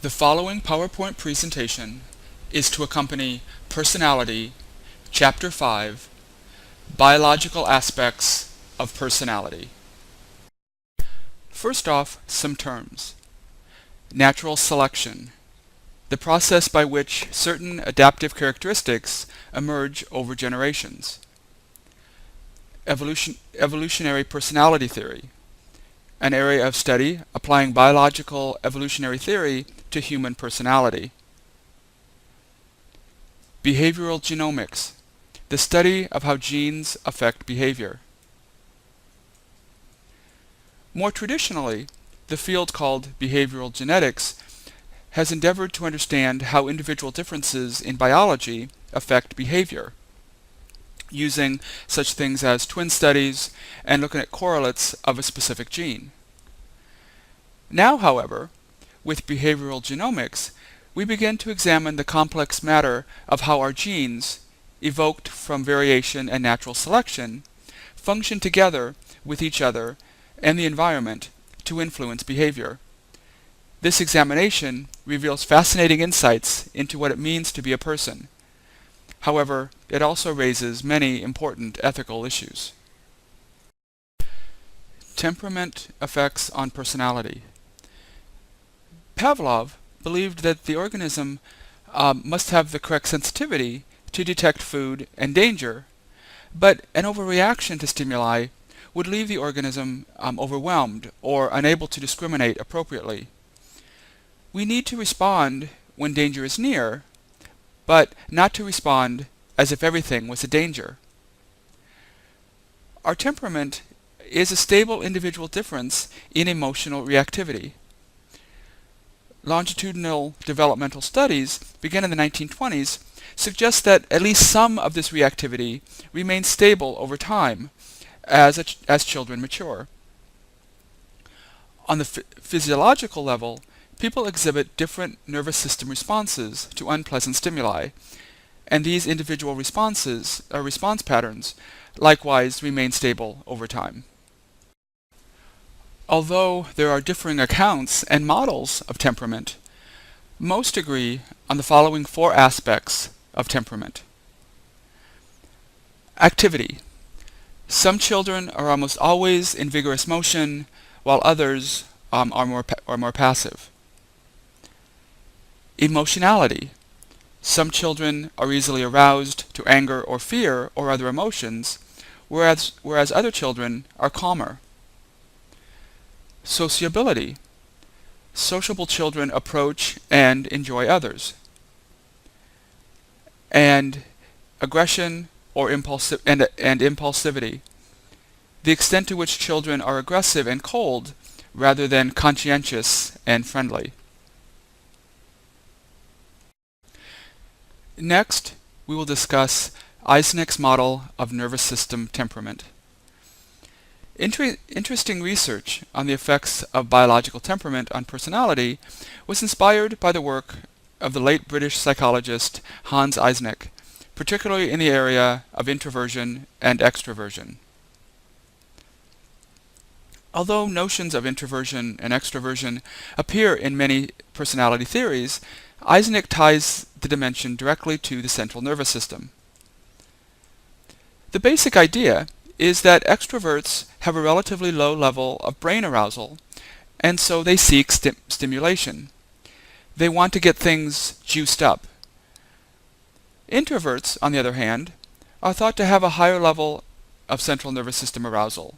The following PowerPoint presentation is to accompany Personality, Chapter 5, Biological Aspects of Personality. First off, some terms. Natural selection, the process by which certain adaptive characteristics emerge over generations. Evolutionary personality theory, an area of study applying biological evolutionary theory to human personality. Behavioral genomics, the study of how genes affect behavior. More traditionally, the field called behavioral genetics has endeavored to understand how individual differences in biology affect behavior, using such things as twin studies and looking at correlates of a specific gene. Now, however, with behavioral genomics, we begin to examine the complex matter of how our genes, evoked from variation and natural selection, function together with each other and the environment to influence behavior. This examination reveals fascinating insights into what it means to be a person. However, it also raises many important ethical issues. Temperament effects on personality. Pavlov believed that the organism must have the correct sensitivity to detect food and danger, but an overreaction to stimuli would leave the organism overwhelmed or unable to discriminate appropriately. We need to respond when danger is near, but not to respond as if everything was a danger. Our temperament is a stable individual difference in emotional reactivity. Longitudinal developmental studies, begun in the 1920s, suggest that at least some of this reactivity remains stable over time as children mature. On the physiological level, people exhibit different nervous system responses to unpleasant stimuli, and these individual response patterns likewise remain stable over time. Although there are differing accounts and models of temperament, most agree on the following four aspects of temperament. Activity. Some children are almost always in vigorous motion, while others are more passive. Emotionality. Some children are easily aroused to anger or fear or other emotions, whereas other children are calmer. Sociability. Sociable children approach and enjoy others. And aggression or impulsivity. The extent to which children are aggressive and cold rather than conscientious and friendly. Next, we will discuss Eysenck's model of nervous system temperament. Interesting research on the effects of biological temperament on personality was inspired by the work of the late British psychologist Hans Eysenck, particularly in the area of introversion and extroversion. Although notions of introversion and extroversion appear in many personality theories, Eysenck ties the dimension directly to the central nervous system. The basic idea is that extroverts have a relatively low level of brain arousal, and so they seek stimulation. They want to get things juiced up. Introverts, on the other hand, are thought to have a higher level of central nervous system arousal,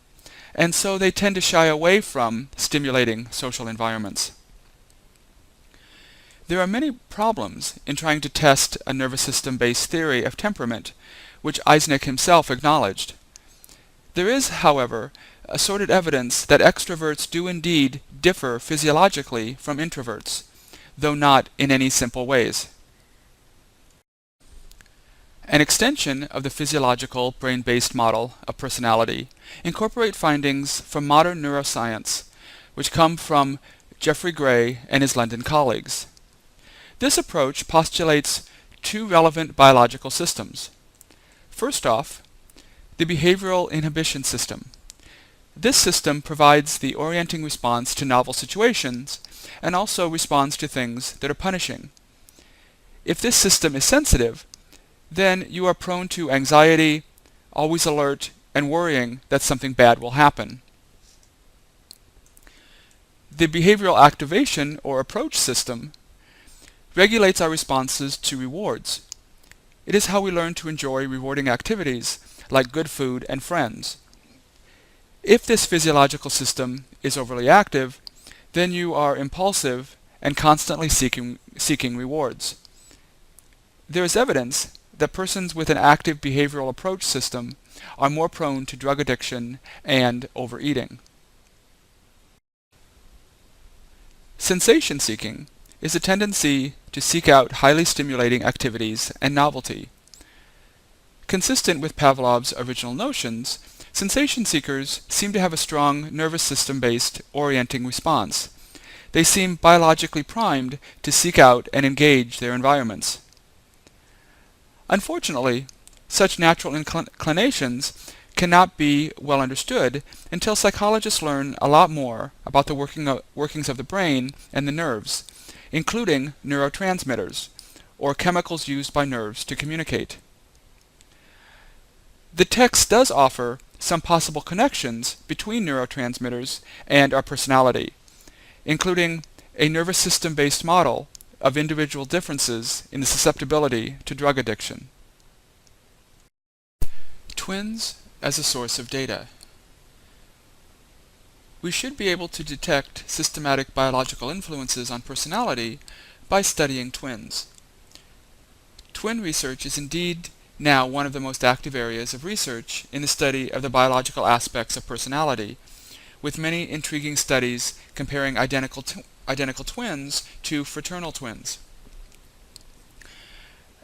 and so they tend to shy away from stimulating social environments. There are many problems in trying to test a nervous system-based theory of temperament, which Eysenck himself acknowledged. There is, however, assorted evidence that extroverts do indeed differ physiologically from introverts, though not in any simple ways. An extension of the physiological brain-based model of personality incorporate findings from modern neuroscience, which come from Geoffrey Gray and his London colleagues. This approach postulates two relevant biological systems. First off, the behavioral inhibition system. This system provides the orienting response to novel situations and also responds to things that are punishing. If this system is sensitive, then you are prone to anxiety, always alert, and worrying that something bad will happen. The behavioral activation or approach system regulates our responses to rewards. It is how we learn to enjoy rewarding activities like good food and friends. If this physiological system is overly active, then you are impulsive and constantly seeking rewards. There is evidence that persons with an active behavioral approach system are more prone to drug addiction and overeating. Sensation seeking is a tendency to seek out highly stimulating activities and novelty. Consistent with Pavlov's original notions, sensation seekers seem to have a strong nervous system-based orienting response. They seem biologically primed to seek out and engage their environments. Unfortunately, such natural inclinations cannot be well understood until psychologists learn a lot more about the workings of the brain and the nerves, including neurotransmitters, or chemicals used by nerves to communicate. The text does offer some possible connections between neurotransmitters and our personality, including a nervous system-based model of individual differences in the susceptibility to drug addiction. Twins as a source of data. We should be able to detect systematic biological influences on personality by studying twins. Twin research is indeed now one of the most active areas of research in the study of the biological aspects of personality, with many intriguing studies comparing identical twins to fraternal twins.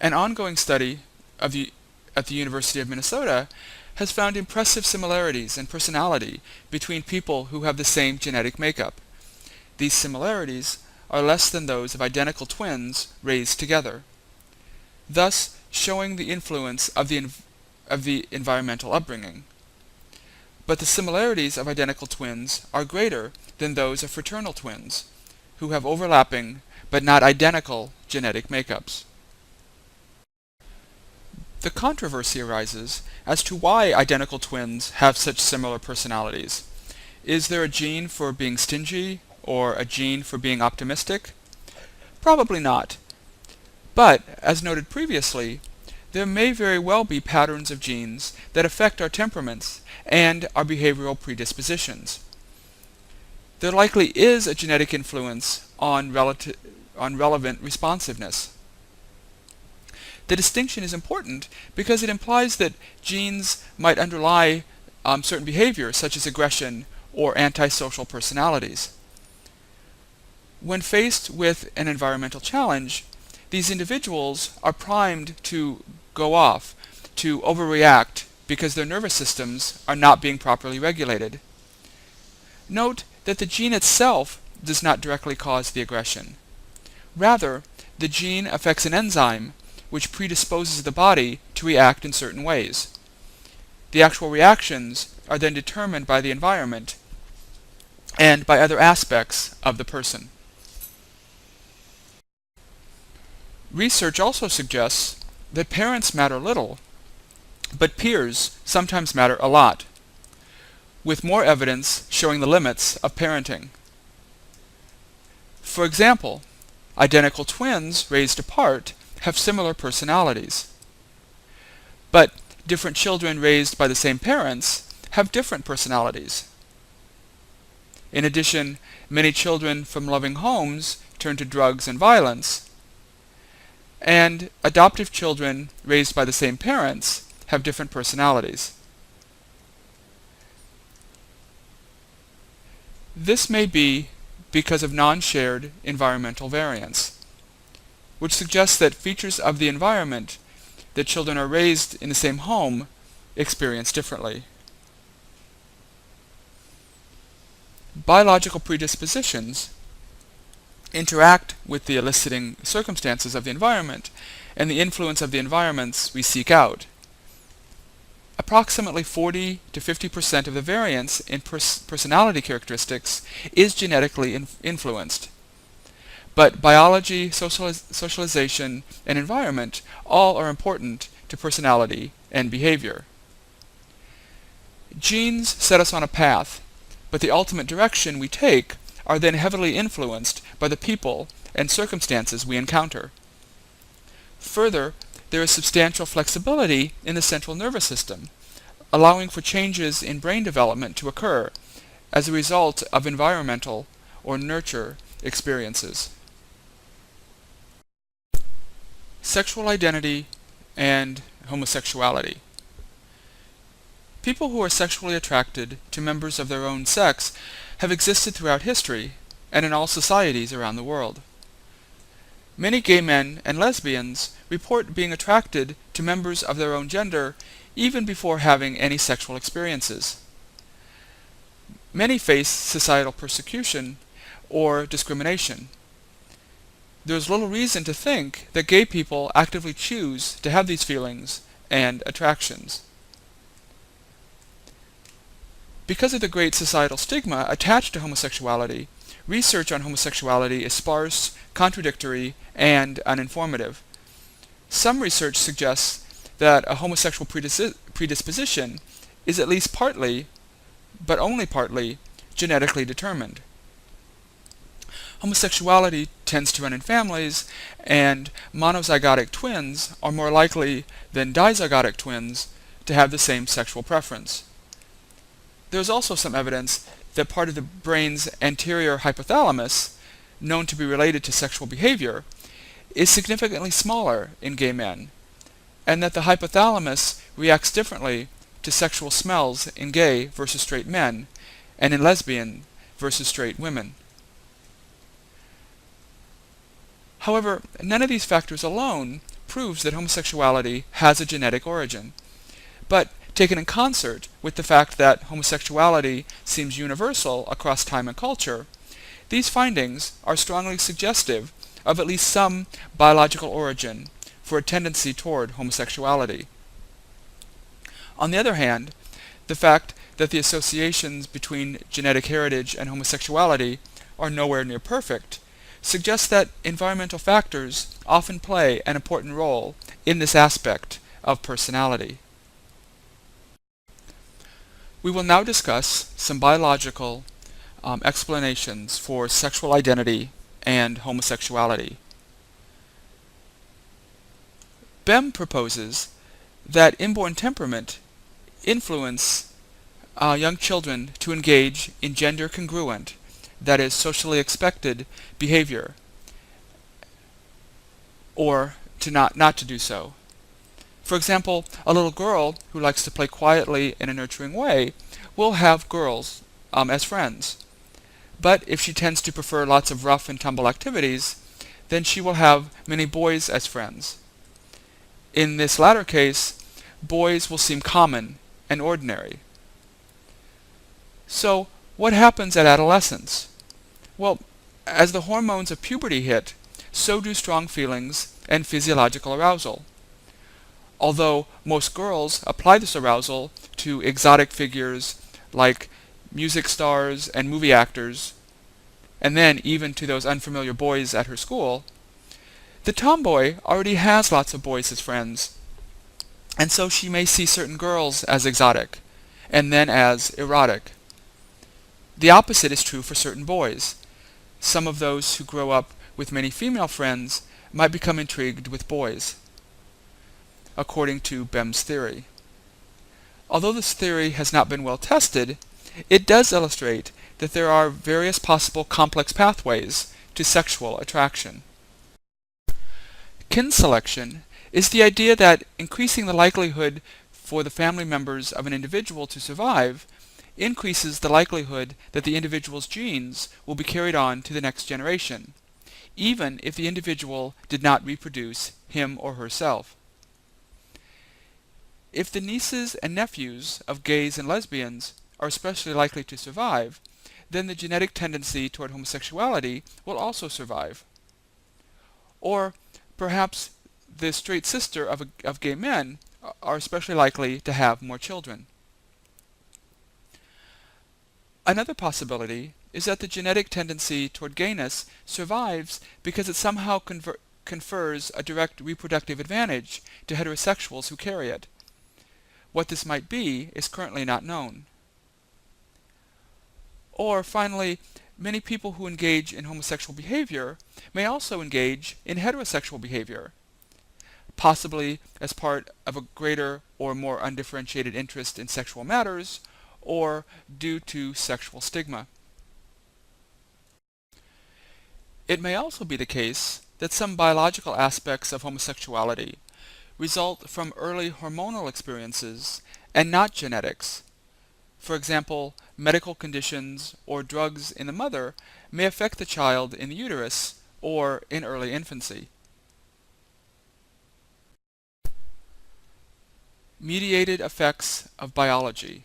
An ongoing study at the University of Minnesota has found impressive similarities in personality between people who have the same genetic makeup. These similarities are less than those of identical twins raised together, thus showing the influence of the environmental upbringing. But the similarities of identical twins are greater than those of fraternal twins, who have overlapping but not identical genetic makeups. The controversy arises as to why identical twins have such similar personalities. Is there a gene for being stingy, or a gene for being optimistic? Probably not. But, as noted previously, there may very well be patterns of genes that affect our temperaments and our behavioral predispositions. There likely is a genetic influence on relevant responsiveness. The distinction is important because it implies that genes might underlie certain behaviors such as aggression or antisocial personalities. When faced with an environmental challenge, these individuals are primed to go off, to overreact because their nervous systems are not being properly regulated. Note that the gene itself does not directly cause the aggression. Rather, the gene affects an enzyme which predisposes the body to react in certain ways. The actual reactions are then determined by the environment and by other aspects of the person. Research also suggests that parents matter little, but peers sometimes matter a lot, with more evidence showing the limits of parenting. For example, identical twins raised apart have similar personalities, but different children raised by the same parents have different personalities. In addition, many children from loving homes turn to drugs and violence, and adoptive children raised by the same parents have different personalities. This may be because of non-shared environmental variance, which suggests that features of the environment that children are raised in the same home experience differently. Biological predispositions interact with the eliciting circumstances of the environment and the influence of the environments we seek out. Approximately 40 to 50% of the variance in personality characteristics is genetically influenced. but biology, socialization, and environment all are important to personality and behavior. Genes set us on a path, but the ultimate direction we take are then heavily influenced by the people and circumstances we encounter. Further, there is substantial flexibility in the central nervous system, allowing for changes in brain development to occur as a result of environmental or nurture experiences. Sexual identity and homosexuality. People who are sexually attracted to members of their own sex have existed throughout history and in all societies around the world. Many gay men and lesbians report being attracted to members of their own gender even before having any sexual experiences. Many face societal persecution or discrimination. There is little reason to think that gay people actively choose to have these feelings and attractions. Because of the great societal stigma attached to homosexuality, research on homosexuality is sparse, contradictory, and uninformative. Some research suggests that a homosexual predisposition is at least partly, but only partly, genetically determined. Homosexuality tends to run in families, and monozygotic twins are more likely than dizygotic twins to have the same sexual preference. There is also some evidence that part of the brain's anterior hypothalamus, known to be related to sexual behavior, is significantly smaller in gay men, and that the hypothalamus reacts differently to sexual smells in gay versus straight men, and in lesbian versus straight women. However, none of these factors alone proves that homosexuality has a genetic origin, but taken in concert with the fact that homosexuality seems universal across time and culture, these findings are strongly suggestive of at least some biological origin for a tendency toward homosexuality. On the other hand, the fact that the associations between genetic heritage and homosexuality are nowhere near perfect suggests that environmental factors often play an important role in this aspect of personality. We will now discuss some biological explanations for sexual identity and homosexuality. Bem proposes that inborn temperament influence young children to engage in gender-congruent, that is, socially expected behavior, or to not to do so. For example, a little girl who likes to play quietly in a nurturing way will have girls as friends. But if she tends to prefer lots of rough and tumble activities, then she will have many boys as friends. In this latter case, boys will seem common and ordinary. So, what happens at adolescence? Well, as the hormones of puberty hit, so do strong feelings and physiological arousal. Although most girls apply this arousal to exotic figures like music stars and movie actors, and then even to those unfamiliar boys at her school, the tomboy already has lots of boys as friends, and so she may see certain girls as exotic, and then as erotic. The opposite is true for certain boys. Some of those who grow up with many female friends might become intrigued with boys, according to Bem's theory. Although this theory has not been well tested, it does illustrate that there are various possible complex pathways to sexual attraction. Kin selection is the idea that increasing the likelihood for the family members of an individual to survive increases the likelihood that the individual's genes will be carried on to the next generation, even if the individual did not reproduce him or herself. If the nieces and nephews of gays and lesbians are especially likely to survive, then the genetic tendency toward homosexuality will also survive. Or perhaps the straight sister of gay men are especially likely to have more children. Another possibility is that the genetic tendency toward gayness survives because it somehow confers a direct reproductive advantage to heterosexuals who carry it. What this might be is currently not known. Or, finally, many people who engage in homosexual behavior may also engage in heterosexual behavior, possibly as part of a greater or more undifferentiated interest in sexual matters, or due to sexual stigma. It may also be the case that some biological aspects of homosexuality result from early hormonal experiences and not genetics. For example, medical conditions or drugs in the mother may affect the child in the uterus or in early infancy. Mediated effects of biology,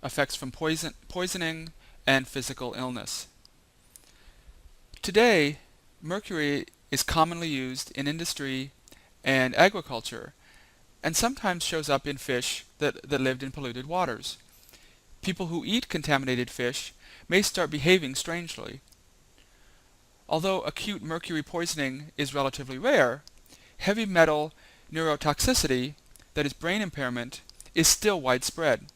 effects from poisoning and physical illness. Today, mercury is commonly used in industry and agriculture, and sometimes shows up in fish that lived in polluted waters. People who eat contaminated fish may start behaving strangely. Although acute mercury poisoning is relatively rare, heavy metal neurotoxicity, that is brain impairment, is still widespread.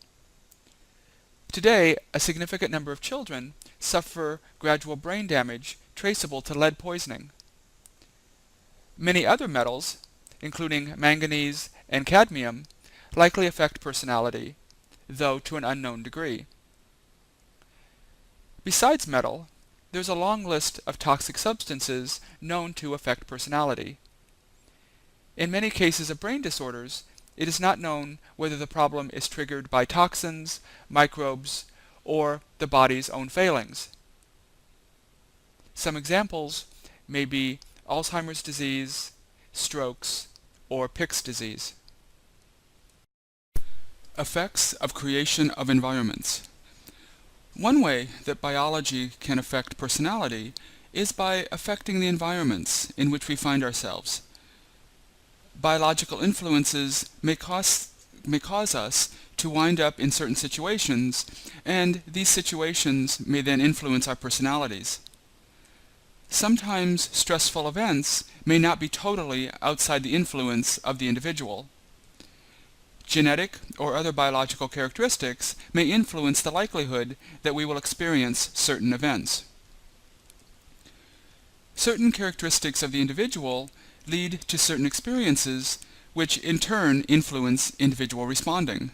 Today, a significant number of children suffer gradual brain damage traceable to lead poisoning. Many other metals, including manganese and cadmium, likely affect personality, though to an unknown degree. Besides metal, there's a long list of toxic substances known to affect personality. In many cases of brain disorders, it is not known whether the problem is triggered by toxins, microbes, or the body's own failings. Some examples may be Alzheimer's disease, strokes, or Pick's disease. Effects of creation of environments. One way that biology can affect personality is by affecting the environments in which we find ourselves. Biological influences may cause us to wind up in certain situations, and these situations may then influence our personalities. Sometimes stressful events may not be totally outside the influence of the individual. Genetic or other biological characteristics may influence the likelihood that we will experience certain events. Certain characteristics of the individual lead to certain experiences, which in turn influence individual responding.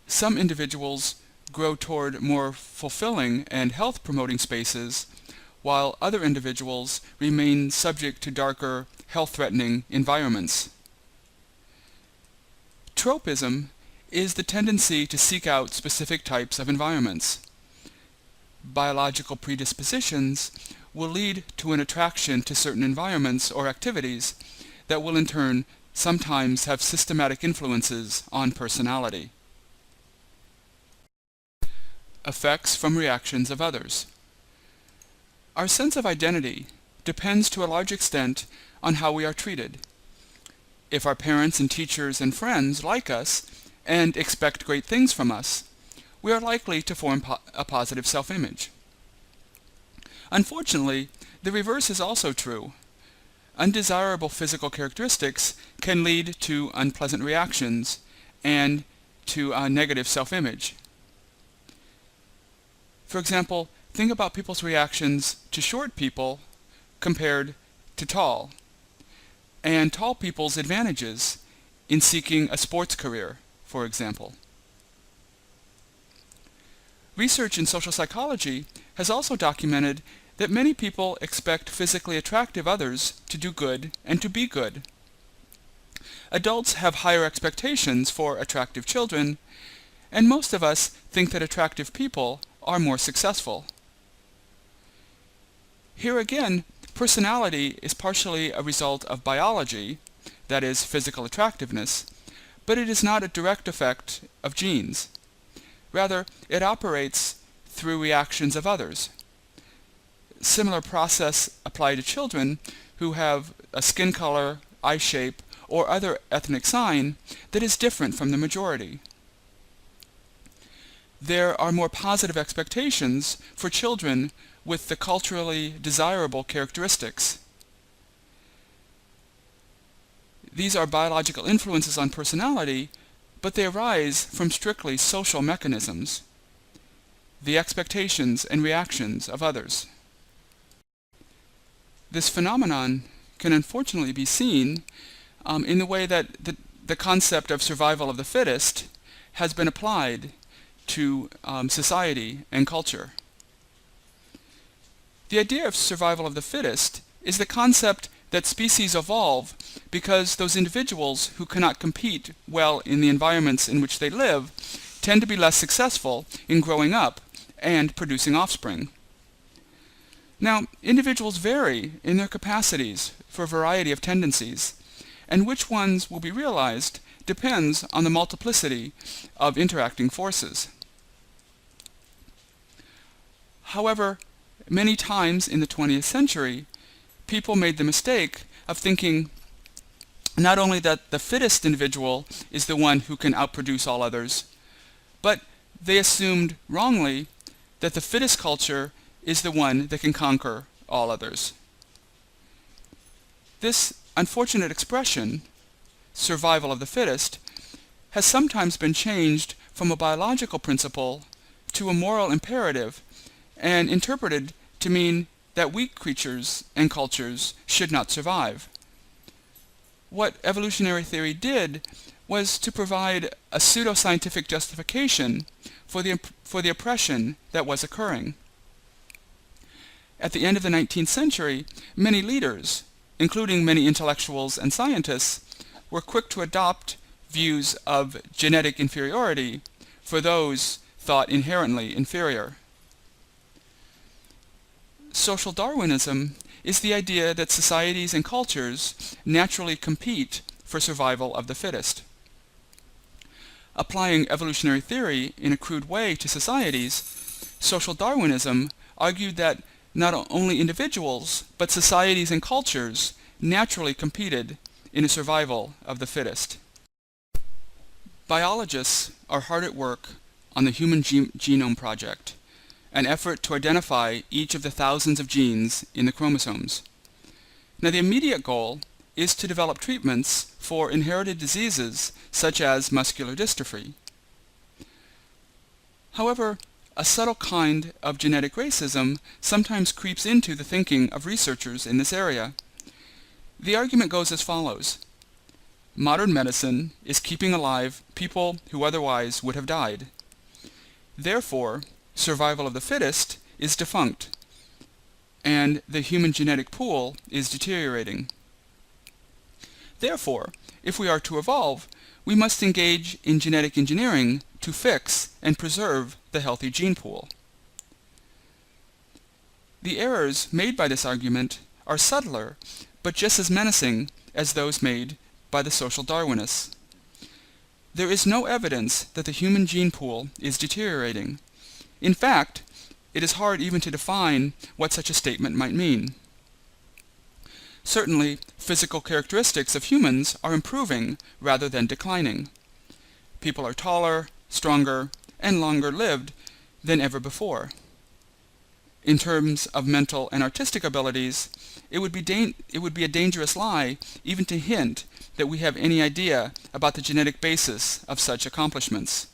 Some individuals grow toward more fulfilling and health-promoting spaces, while other individuals remain subject to darker, health-threatening environments. Tropism is the tendency to seek out specific types of environments. Biological predispositions will lead to an attraction to certain environments or activities that will in turn sometimes have systematic influences on personality. Effects from reactions of others. Our sense of identity depends to a large extent on how we are treated. If our parents and teachers and friends like us and expect great things from us, we are likely to form a positive self-image. Unfortunately, the reverse is also true. Undesirable physical characteristics can lead to unpleasant reactions and to a negative self-image. For example, think about people's reactions to short people compared to tall, and tall people's advantages in seeking a sports career, for example. Research in social psychology has also documented that many people expect physically attractive others to do good and to be good. Adults have higher expectations for attractive children, and most of us think that attractive people are more successful. Here again, personality is partially a result of biology, that is, physical attractiveness, but it is not a direct effect of genes. Rather, it operates through reactions of others. Similar process apply to children who have a skin color, eye shape, or other ethnic sign that is different from the majority. there are more positive expectations for children with the culturally desirable characteristics. These are biological influences on personality, but they arise from strictly social mechanisms, the expectations and reactions of others. This phenomenon can unfortunately be seen in the way that the concept of survival of the fittest has been applied to society and culture. The idea of survival of the fittest is the concept that species evolve because those individuals who cannot compete well in the environments in which they live tend to be less successful in growing up and producing offspring. Now, individuals vary in their capacities for a variety of tendencies, and which ones will be realized depends on the multiplicity of interacting forces. However, many times in the 20th century, people made the mistake of thinking not only that the fittest individual is the one who can outproduce all others, but they assumed wrongly that the fittest culture is the one that can conquer all others. This unfortunate expression, survival of the fittest, has sometimes been changed from a biological principle to a moral imperative and interpreted to mean that weak creatures and cultures should not survive. What evolutionary theory did was to provide a pseudo-scientific justification for the oppression that was occurring. At the end of the 19th century, many leaders, including many intellectuals and scientists, were quick to adopt views of genetic inferiority for those thought inherently inferior. Social Darwinism is the idea that societies and cultures naturally compete for survival of the fittest. Applying evolutionary theory in a crude way to societies, Social Darwinism argued that not only individuals, but societies and cultures naturally competed in a survival of the fittest. Biologists are hard at work on the Human Genome Project, an effort to identify each of the thousands of genes in the chromosomes. Now, the immediate goal is to develop treatments for inherited diseases such as muscular dystrophy. However, a subtle kind of genetic racism sometimes creeps into the thinking of researchers in this area. The argument goes as follows: modern medicine is keeping alive people who otherwise would have died. Therefore, survival of the fittest is defunct, and the human genetic pool is deteriorating. Therefore, if we are to evolve, we must engage in genetic engineering to fix and preserve the healthy gene pool. The errors made by this argument are subtler, but just as menacing as those made by the social Darwinists. There is no evidence that the human gene pool is deteriorating. In fact, it is hard even to define what such a statement might mean. Certainly, physical characteristics of humans are improving rather than declining. People are taller, stronger, and longer lived than ever before. In terms of mental and artistic abilities, it would be a dangerous lie even to hint that we have any idea about the genetic basis of such accomplishments.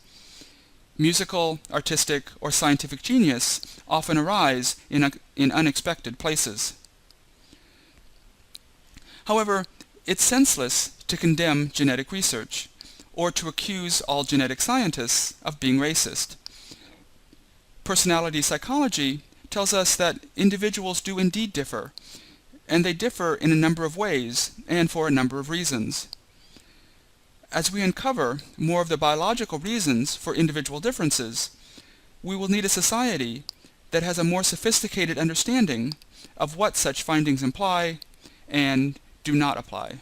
Musical, artistic, or scientific genius often arise in unexpected places. However, it's senseless to condemn genetic research, or to accuse all genetic scientists of being racist. Personality psychology tells us that individuals do indeed differ, and they differ in a number of ways and for a number of reasons. As we uncover more of the biological reasons for individual differences, we will need a society that has a more sophisticated understanding of what such findings imply and do not apply.